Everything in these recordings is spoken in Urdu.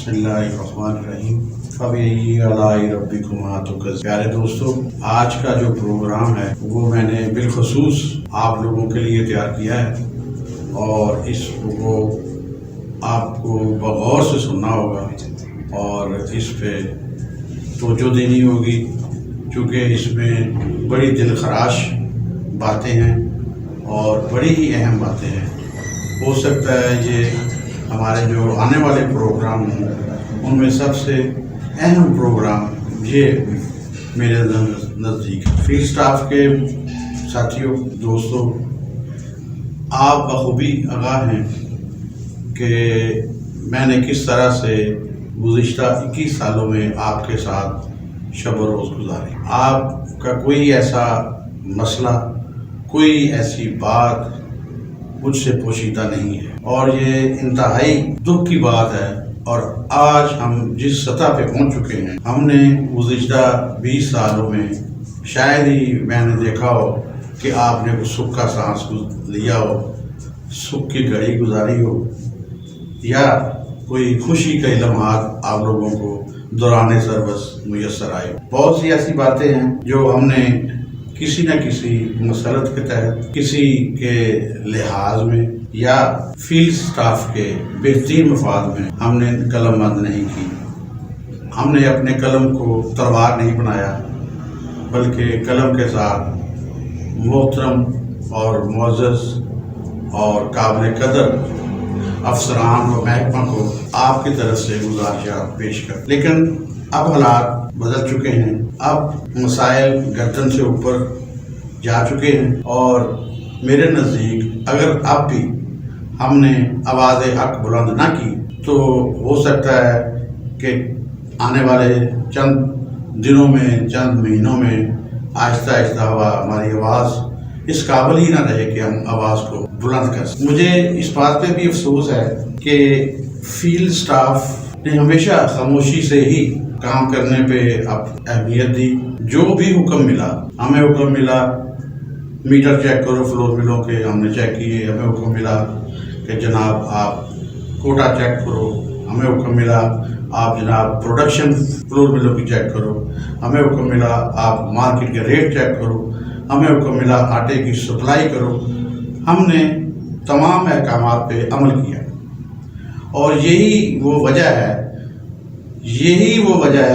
بسم اللہ الرحمن الرحیم فبأي آلاء ربكما تكذبان۔ پیارے دوستو، آج کا جو پروگرام ہے وہ میں نے بالخصوص آپ لوگوں کے لیے تیار کیا ہے اور اس کو آپ کو بغور سے سننا ہوگا اور اس پہ توجہ دینی ہوگی، چونکہ اس میں بڑی دل خراش باتیں ہیں اور بڑی ہی اہم باتیں ہیں۔ ہو سکتا ہے یہ ہمارے جو آنے والے پروگرام ہیں ان میں سب سے اہم پروگرام یہ میرے نزدیک فیلڈ اسٹاف کے ساتھیوں، دوستوں، آپ بخوبی آگاہ ہیں کہ میں نے کس طرح سے گزشتہ 21 سالوں میں آپ کے ساتھ شب و روز گزارے۔ آپ کا کوئی ایسا مسئلہ، کوئی ایسی بات مجھ سے پوشیدہ نہیں ہے اور یہ انتہائی دکھ کی بات ہے۔ اور آج ہم جس سطح پہ پہنچ چکے ہیں، ہم نے گزشتہ 20 سالوں میں شاید ہی میں نے دیکھا ہو کہ آپ نے کوئی سکھ کا سانس لیا ہو، سکھ کی گھڑی گزاری ہو یا کوئی خوشی کے لمحات آپ لوگوں کو دوران سروس میسر آئے۔ بہت سی ایسی باتیں ہیں جو ہم نے کسی نہ کسی مسلط کے تحت، کسی کے لحاظ میں یا فیلڈ سٹاف کے بہترین مفاد میں ہم نے قلم بند نہیں کی۔ ہم نے اپنے قلم کو تلوار نہیں بنایا، بلکہ قلم کے ساتھ محترم اور معزز اور قابل قدر افسران و محکمہ کو آپ کی طرف سے گزارشات پیش کر۔ لیکن اب حالات بدل چکے ہیں، اب مسائل گردن سے اوپر جا چکے ہیں اور میرے نزدیک اگر اب بھی ہم نے آواز حق بلند نہ کی تو ہو سکتا ہے کہ آنے والے چند دنوں میں، چند مہینوں میں آہستہ آہستہ ہماری آواز اس قابل ہی نہ رہے کہ ہم آواز کو بلند کر سکیں۔ مجھے اس بات پہ بھی افسوس ہے کہ فیلڈ سٹاف نے ہمیشہ خاموشی سے ہی کام کرنے پہ اہمیت دی۔ جو بھی حکم ملا، ہمیں حکم ملا میٹر چیک کرو فلور ملوں کے، ہم نے چیک کیے۔ ہمیں حکم ملا کہ جناب آپ کوٹا چیک کرو، ہمیں حکم ملا آپ جناب پروڈکشن فلور ملوں کی چیک کرو، ہمیں حکم ملا آپ مارکیٹ کے ریٹ چیک کرو، ہمیں حکم ملا آٹے کی سپلائی کرو۔ ہم نے تمام احکامات پہ عمل کیا اور یہی وہ وجہ ہے،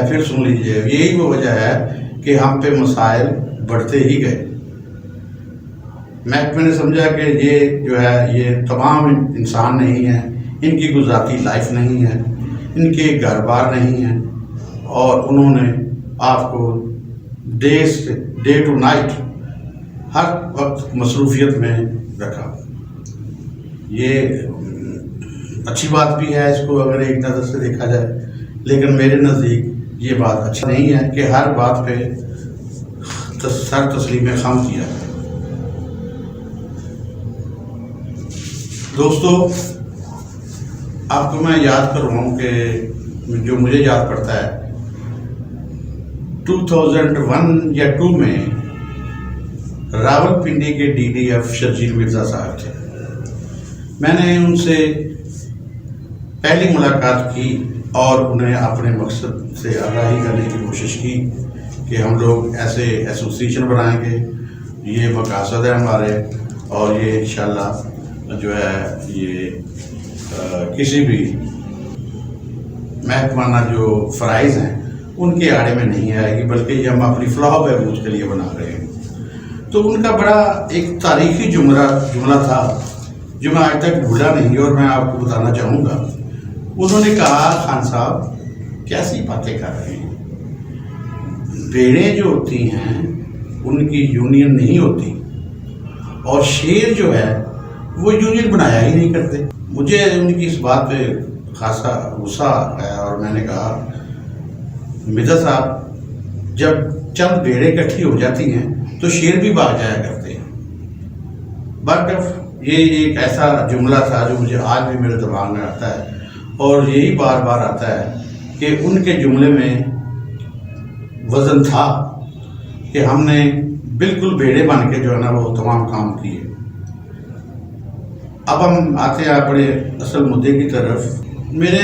پھر سن لیجئے، یہی وہ وجہ ہے کہ ہم پہ مسائل بڑھتے ہی گئے۔ محکمے نے سمجھا کہ یہ جو ہے یہ تمام انسان نہیں ہیں، ان کی کوئی ذاتی لائف نہیں ہے، ان کے گھر بار نہیں ہیں، اور انہوں نے آپ کو ڈے ٹو نائٹ ہر وقت مصروفیت میں رکھا۔ یہ اچھی بات بھی ہے اس کو اگر ایک نظر سے دیکھا جائے، لیکن میرے نزدیک یہ بات اچھا نہیں ہے کہ ہر بات پہ سر تسلیم خم کیا ہے۔ دوستو، آپ کو میں یاد کر رہا ہوں کہ جو مجھے یاد پڑتا ہے 2001 یا 2 میں راول پنڈی کے D D F Sharjeel Mirza صاحب تھے۔ میں نے ان سے پہلی ملاقات کی اور انہیں اپنے مقصد سے آگاہی کرنے کی کوشش کی کہ ہم لوگ ایسے ایسوسیشن بنائیں گے، یہ مقاصد ہے ہمارے، اور یہ انشاءاللہ جو ہے یہ کسی بھی محکمانہ جو فرائض ہیں ان کے آڑے میں نہیں آئے گی، بلکہ یہ ہم اپنی فلاح و بہبود کے لیے بنا رہے ہیں۔ تو ان کا بڑا ایک تاریخی جملہ تھا جو میں آج تک بھولا نہیں اور میں آپ کو بتانا چاہوں گا۔ انہوں نے کہا، خان صاحب کیسی باتیں کر رہے ہیں، بھیڑیں جو ہوتی ہیں ان کی یونین نہیں ہوتی اور شیر جو ہے وہ یونین بنایا ہی نہیں کرتے۔ مجھے ان کی اس بات پہ خاصا غصہ آیا اور میں نے کہا، مرزا صاحب جب چند بھیڑیں اکٹھی ہو جاتی ہیں تو شیر بھی بھاگ جایا کرتے ہیں۔ بٹ یہ ایک ایسا جملہ تھا جو مجھے آج بھی میرے دماغ میں آتا ہے اور یہی بار بار آتا ہے کہ ان کے جملے میں وزن تھا کہ ہم نے بالکل بھیڑے بن کے جو ہے نا وہ تمام کام کیے۔ اب ہم آتے ہیں اپنے اصل مدعے کی طرف۔ میرے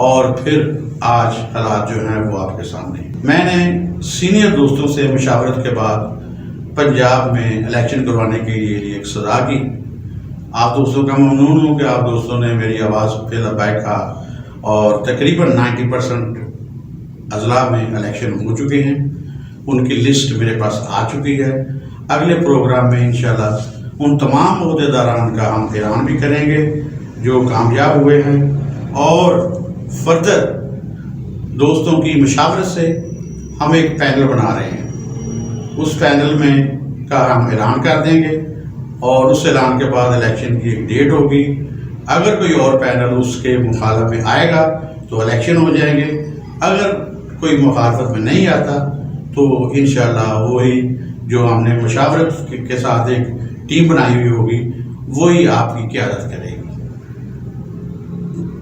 اور پھر آج حالات جو ہیں وہ آپ کے سامنے ہیں۔ میں نے سینئر دوستوں سے مشاورت کے بعد پنجاب میں الیکشن کروانے کے لیے ایک صدا کی۔ آپ دوستوں کا ممنون ہوں کہ آپ دوستوں نے میری آواز پہ لبیک کہا اور تقریباً 90% اضلاع میں الیکشن ہو چکے ہیں، ان کی لسٹ میرے پاس آ چکی ہے۔ اگلے پروگرام میں انشاءاللہ ان تمام عہدیداران کا ہم اعلان بھی کریں گے جو کامیاب ہوئے ہیں، اور فردر دوستوں کی مشاورت سے ہم ایک پینل بنا رہے ہیں۔ اس پینل میں کا ہم اعلان کر دیں گے اور اس اعلان کے بعد الیکشن کی ایک ڈیٹ ہوگی۔ اگر کوئی اور پینل اس کے مخالف میں آئے گا تو الیکشن ہو جائیں گے، اگر کوئی مخالفت میں نہیں آتا تو انشاءاللہ وہی جو ہم نے مشاورت کے ساتھ ایک ٹیم بنائی ہوئی ہوگی وہی آپ کی قیادت کرے گی۔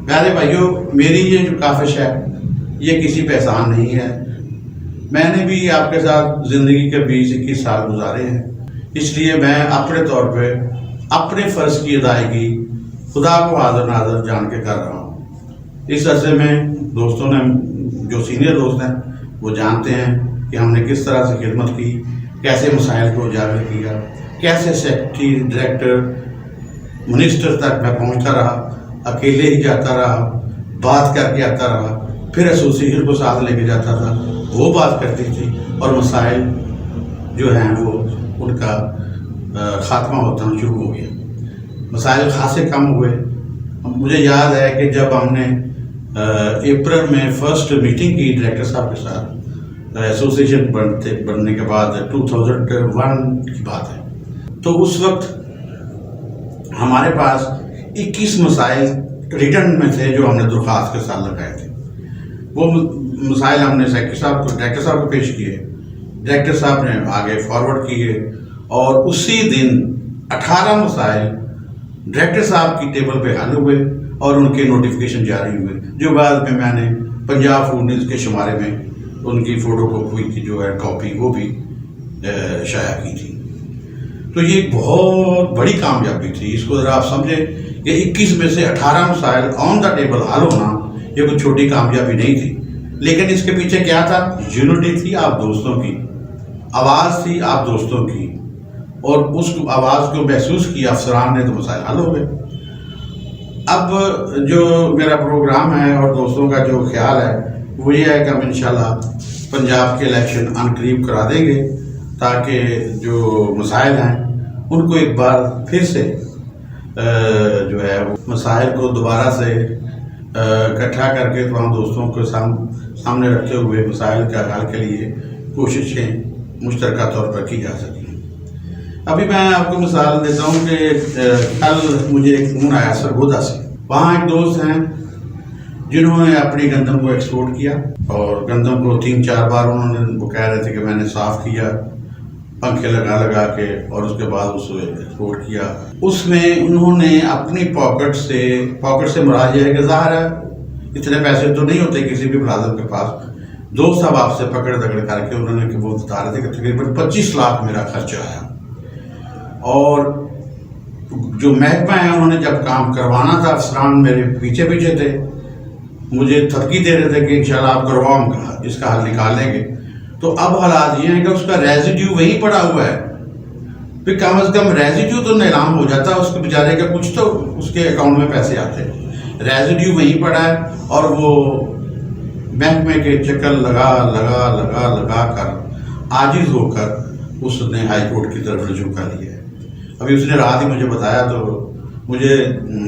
پیارے بھائیوں، میری یہ جو کاوش ہے یہ کسی پہ احسان نہیں ہے۔ میں نے بھی آپ کے ساتھ زندگی کے 20-21 سال گزارے ہیں، اس لیے میں اپنے طور پہ اپنے فرض کی ادائیگی خدا کو حاضر ناظر جان کے کر رہا ہوں۔ اس عرصے میں دوستوں نے جو سینئر دوست ہیں وہ جانتے ہیں کہ ہم نے کس طرح سے خدمت کی، کیسے مسائل کو اجاگر کیا، کیسے سیکرٹری، ڈائریکٹر، منسٹر تک میں پہنچتا رہا، اکیلے ہی جاتا رہا، بات کر کے آتا رہا، پھر ایسوسیشن کو ساتھ لے کے جاتا تھا، وہ بات کرتی تھی اور مسائل جو ہیں وہ ان کا خاتمہ ہوتا شروع ہو گیا۔ مسائل خاصے کم ہوئے۔ مجھے یاد ہے کہ جب ہم نے اپریل میں فرسٹ میٹنگ کی ڈائریکٹر صاحب کے ساتھ، ایسوسیشن بننے کے بعد 2001 کی بات ہے، تو اس وقت ہمارے پاس 21 مسائل ریٹرن میں تھے جو ہم نے درخواست کے ساتھ لگائے تھے۔ وہ مسائل ہم نے ڈائریکٹر صاحب کو پیش کیے، ڈائریکٹر صاحب نے آگے فارورڈ کیے، اور اسی دن 18 مسائل ڈائریکٹر صاحب کی ٹیبل پہ حل ہوئے اور ان کے نوٹیفیکیشن جاری ہوئے، جو بعد میں نے پنجاب فوڈ نیوز کے شمارے میں ان کی فوٹو کاپی کی جو ہے کاپی وہ بھی شائع کی تھی۔ تو یہ ایک بہت بڑی کامیابی تھی۔ اس کو ذرا آپ سمجھیں کہ 21 میں سے 18 مسائل آن دا ٹیبل حل ہونا یہ کوئی چھوٹی کامیابی نہیں تھی، لیکن اس کے پیچھے کیا تھا؟ یونٹی تھی آپ دوستوں کی، آواز تھی آپ دوستوں کی، اور اس آواز کو محسوس کیا افسران نے تو مسائل حل ہو گئے۔ اب جو میرا پروگرام ہے اور دوستوں کا جو خیال ہے وہ یہ ہے کہ ہم انشاءاللہ پنجاب کے الیکشن ان قریب کرا دیں گے، تاکہ جو مسائل ہیں ان کو ایک بار پھر سے جو ہے وہ مسائل کو دوبارہ سے اکٹھا کر کے تمام دوستوں کو سامنے رکھتے ہوئے مسائل کا حل کے لیے کوششیں مشترکہ طور پر کی جا سکیں۔ ابھی میں آپ کو مثال دیتا ہوں کہ کل مجھے ایک فون آیا سرگودا سے۔ وہاں ایک دوست ہیں جنہوں نے اپنی گندم کو ایکسپورٹ کیا، اور گندم کو 3-4 بار انہوں نے وہ کہہ رہے تھے کہ میں نے صاف کیا پنکھے لگا کے، اور اس کے بعد اس کو ایکسپورٹ کیا۔ اس میں انہوں نے اپنی پاکٹ سے مراد یہ ہے کہ ظاہر ہے اتنے پیسے تو نہیں ہوتے کسی بھی ملازم کے پاس۔ دوست صاحب آپ سے پکڑ دکڑ کر کے انہوں نے وہ بتا رہے تھے کہ تقریباً 25 لاکھ میرا خرچہ آیا، اور جو محکمہ ہے انہوں نے جب کام کروانا تھا افسران میرے پیچھے تھے، مجھے تھپکی دے رہے تھے کہ انشاءاللہ آپ کرواؤں گا، اس کا حل نکال لیں گے۔ تو اب حالات یہ ہیں کہ اس کا ریزیڈیو وہیں پڑا ہوا ہے، پھر کم از کم ریزیڈیو تو نیلام ہو جاتا، اس کے بیچارے کا کچھ تو اس کے اکاؤنٹ میں پیسے آتے، ریزیڈیو وہیں پڑا ہے، اور وہ محکمے کے چکر لگا کر عاجز ہو کر اس نے ہائی کورٹ کی طرف رجوع کر لیا ہے۔ ابھی اس نے رات ہی مجھے بتایا تو مجھے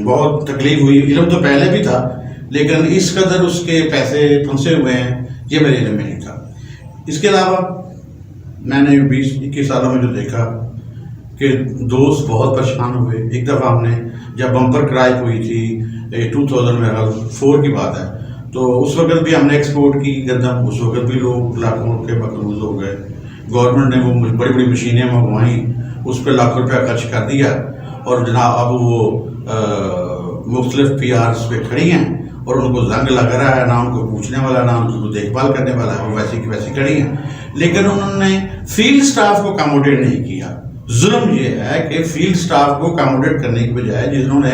بہت تکلیف ہوئی، علم تو پہلے بھی تھا لیکن اس قدر اس کے پیسے پھنسے ہوئے ہیں یہ میرے علم میں نہیں تھا۔ اس کے علاوہ میں نے 20-21 سالوں میں جو دیکھا کہ دوست بہت پریشان ہوئے۔ ایک دفعہ ہم نے جب بمپر کرائپ ہوئی تھی 2004 کی بات ہے، تو اس وقت بھی ہم نے ایکسپورٹ کی گندم، اس وقت بھی لوگ لاکھوں کے مقروض ہو گئے۔ گورنمنٹ نے وہ بڑی بڑی مشینیں منگوائیں، اس پہ لاکھوں روپیہ خرچ کر دیا، اور جناب اب وہ مختلف پی آرز پہ کھڑی ہیں اور ان کو زنگ لگ رہا ہے، نہ ان کو پوچھنے والا نہ ان کو دیکھ بھال کرنے والا ہے، وہ ویسی کی ویسی کھڑی ہیں۔ لیکن انہوں نے فیلڈ سٹاف کو اکاموڈیٹ نہیں کیا۔ ظلم یہ ہے کہ فیلڈ سٹاف کو اکاموڈیٹ کرنے کی بجائے جنہوں نے